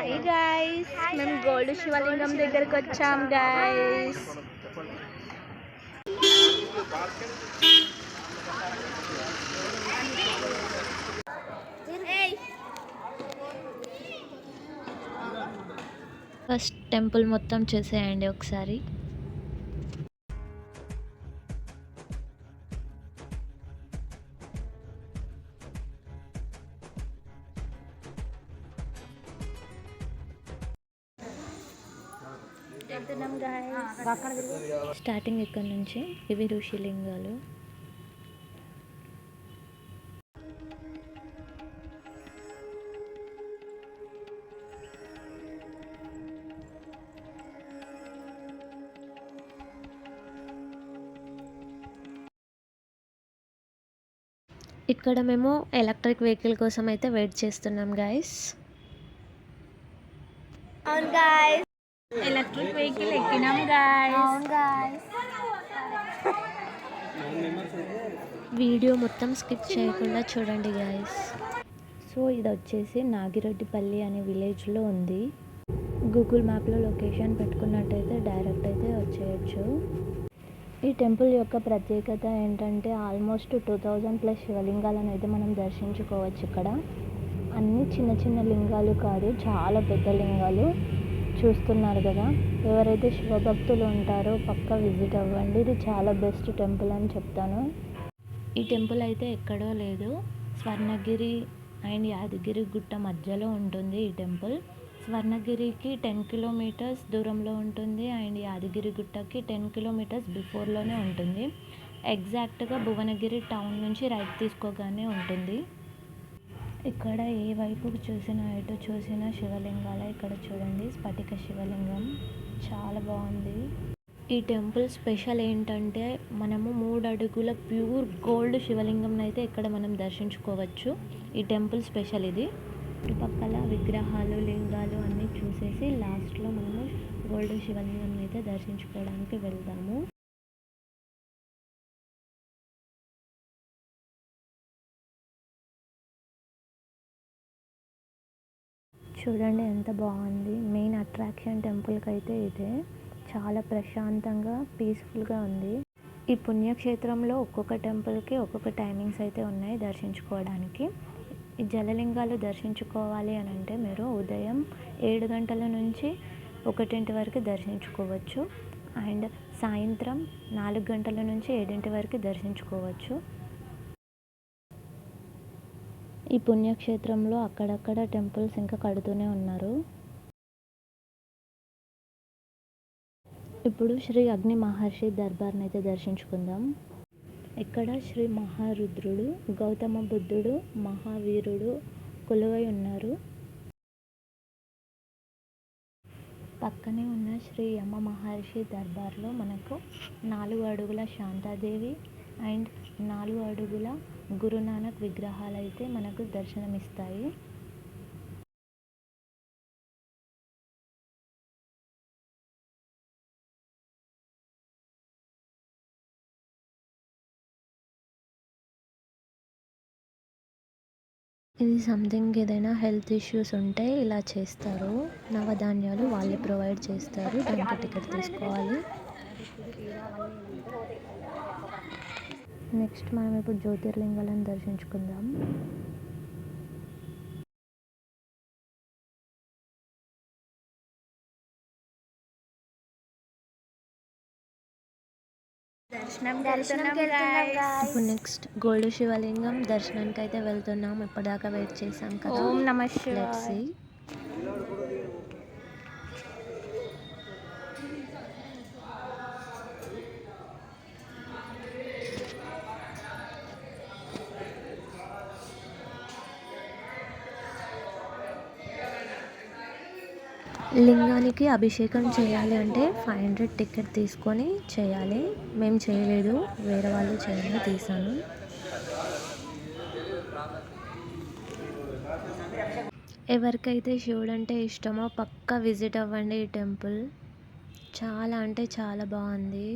Hi guys, మేము gold శివలింగం దగ్గరకు వచ్చాం గైస్. ఫస్ట్ టెంపుల్ మొత్తం చూసేయండి ఒకసారి. స్టార్టింగ్ ఇక్కడ నుంచి ఇవి ఋషిలింగాలు. ఇక్కడ మేము ఎలక్ట్రిక్ వెహికల్ కోసం అయితే వెయిట్ చేస్తున్నాం గైస్. అవును గైస్, ఎలక్ట్రిక్ వెహికల్ ఎక్కినాం గైస్. అవును గైస్. వీడియో మొత్తం స్కిప్ చేయకుండా చూడండి గైస్. సో ఇది వచ్చేసి నాగిరెడ్డిపల్లి అనే విలేజ్లో ఉంది. గూగుల్ మ్యాప్లో లొకేషన్ పెట్టుకున్నట్టయితే డైరెక్ట్ అయితే వచ్చేయచ్చు. ఈ టెంపుల్ యొక్క ప్రత్యేకత ఏంటంటే ఆల్మోస్ట్ 2000+ శివలింగాలను అయితే మనం దర్శించుకోవచ్చు. ఇక్కడ అన్నీ చిన్న చిన్న లింగాలు కాదు, చాలా పెద్ద లింగాలు చూస్తున్నారు కదా. ఎవరైతే శివభక్తులు ఉంటారో పక్కా విజిట్ అవ్వండి. ఇది చాలా బెస్ట్ టెంపుల్ అని చెప్తాను. ఈ టెంపుల్ అయితే ఎక్కడో లేదు, స్వర్ణగిరి అండ్ యాదగిరి గుట్ట మధ్యలో ఉంటుంది ఈ టెంపుల్. స్వర్ణగిరికి 10 కిలోమీటర్స్ దూరంలో ఉంటుంది అండ్ యాదగిరి గుట్టకి 10 కిలోమీటర్స్ బిఫోర్లోనే ఉంటుంది. ఎగ్జాక్ట్గా భువనగిరి టౌన్ నుంచి రైట్ తీసుకోగానే ఉంటుంది. ఇక్కడ ఏ వైపుకు చూసినా ఎటు చూసినా శివలింగాలే. ఇక్కడ చూడండి, స్ఫటిక శివలింగం చాలా బాగుంది. ఈ టెంపుల్ స్పెషల్ ఏంటంటే మనము 3 అడుగుల ప్యూర్ గోల్డ్ శివలింగం అయితే ఇక్కడ మనం దర్శించుకోవచ్చు. ఈ టెంపుల్ స్పెషల్ ఇది. చుట్టుపక్కల విగ్రహాలు, లింగాలు అన్నీ చూసేసి లాస్ట్లో మనము గోల్డ్ శివలింగం అయితే దర్శించుకోవడానికి వెళ్దాము. చూడండి ఎంత బాగుంది. మెయిన్ అట్రాక్షన్ టెంపుల్కి అయితే ఇదే. చాలా ప్రశాంతంగా పీస్ఫుల్గా ఉంది. ఈ పుణ్యక్షేత్రంలో ఒక్కొక్క టెంపుల్కి ఒక్కొక్క టైమింగ్స్ అయితే ఉన్నాయి దర్శించుకోవడానికి. ఈ జలలింగాలు దర్శించుకోవాలి అని అంటే మీరు ఉదయం 7 గంటల నుంచి 1 వరకు దర్శించుకోవచ్చు అండ్ సాయంత్రం 4 గంటల నుంచి 7 వరకు దర్శించుకోవచ్చు. ఈ పుణ్యక్షేత్రంలో అక్కడక్కడ టెంపుల్స్ ఇంకా కడుతూనే ఉన్నారు. ఇప్పుడు శ్రీ అగ్ని మహర్షి దర్బార్ని అయితే దర్శించుకుందాం. ఇక్కడ శ్రీ మహారుద్రుడు, గౌతమ బుద్ధుడు, మహావీరుడు కొలువై ఉన్నారు. పక్కనే ఉన్న శ్రీ యమ మహర్షి దర్బార్లో మనకు 4 అడుగుల శాంతాదేవి అండ్ 4 అడుగుల గురునానక్ విగ్రహాలు అయితే మనకు దర్శనమిస్తాయి. ఇది సంథింగ్ ఏదైనా హెల్త్ ఇష్యూస్ ఉంటే ఇలా చేస్తారు. నవధాన్యాలు వాళ్ళే ప్రొవైడ్ చేస్తారు, దానికి టికెట్ తీసుకోవాలి. నెక్స్ట్ మనం ఇప్పుడు జ్యోతిర్లింగాలను దర్శించుకుందాం. ఇప్పుడు నెక్స్ట్ గోల్డ్ శివలింగం దర్శనానికి అయితే వెళ్తున్నాం. ఇప్పటిదాకా వెయిట్ చేసాం కదా. ఓం నమః శివాయ. లింగానికి అభిషేకం చేయాలి అంటే 500 టికెట్ తీసుకొని చేయాలి. మేము చేయలేదు, వేరే వాళ్ళు చేయాలి, తీసాను. ఎవరికైతే శివుడు అంటే ఇష్టమో పక్కా విజిట్ అవ్వండి ఈ టెంపుల్. చాలా అంటే చాలా బాగుంది.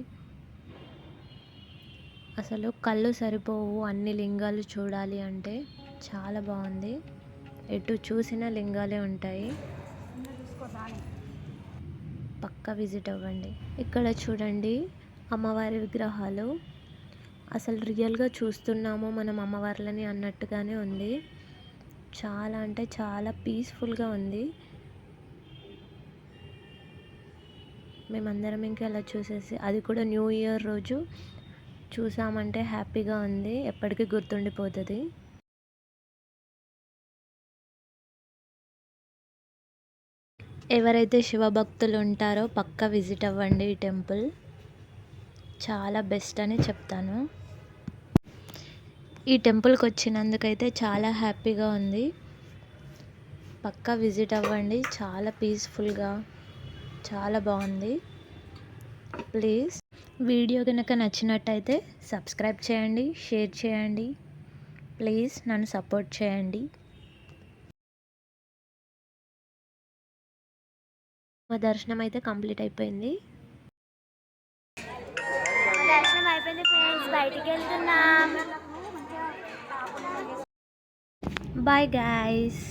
అసలు కళ్ళు సరిపోవు అన్ని లింగాలు చూడాలి అంటే. చాలా బాగుంది. ఎటు చూసినా లింగాలే ఉంటాయి. పక్కా విజిట్ అవ్వండి. ఇక్కడ చూడండి అమ్మవారి విగ్రహాలు. అసలు రియల్గా చూస్తున్నాము మనం అమ్మవార్లని అన్నట్టుగానే ఉంది. చాలా అంటే చాలా పీస్ఫుల్గా ఉంది. మేమందరం ఇంకా అలా చూసేసి, అది కూడా న్యూ ఇయర్ రోజు చూసామంటే హ్యాపీగా ఉంది. ఎప్పటికీ గుర్తుండిపోతుంది. ఎవరైతే శివభక్తులు ఉంటారో పక్కా విజిట్ అవ్వండి ఈ టెంపుల్. చాలా బెస్ట్ అని చెప్తాను. ఈ టెంపుల్కి వచ్చినందుకైతే చాలా హ్యాపీగా ఉంది. పక్కా విజిట్ అవ్వండి. చాలా పీస్ఫుల్గా చాలా బాగుంది. ప్లీజ్ వీడియో కనుక నచ్చినట్టయితే సబ్స్క్రైబ్ చేయండి, షేర్ చేయండి. ప్లీజ్ నన్ను సపోర్ట్ చేయండి. మా దర్శనం అయితే కంప్లీట్ అయిపోయింది. దర్శనం అయిపోయింది ఫ్రెండ్స్, బయటికి వెళ్తున్నాం. Bye guys.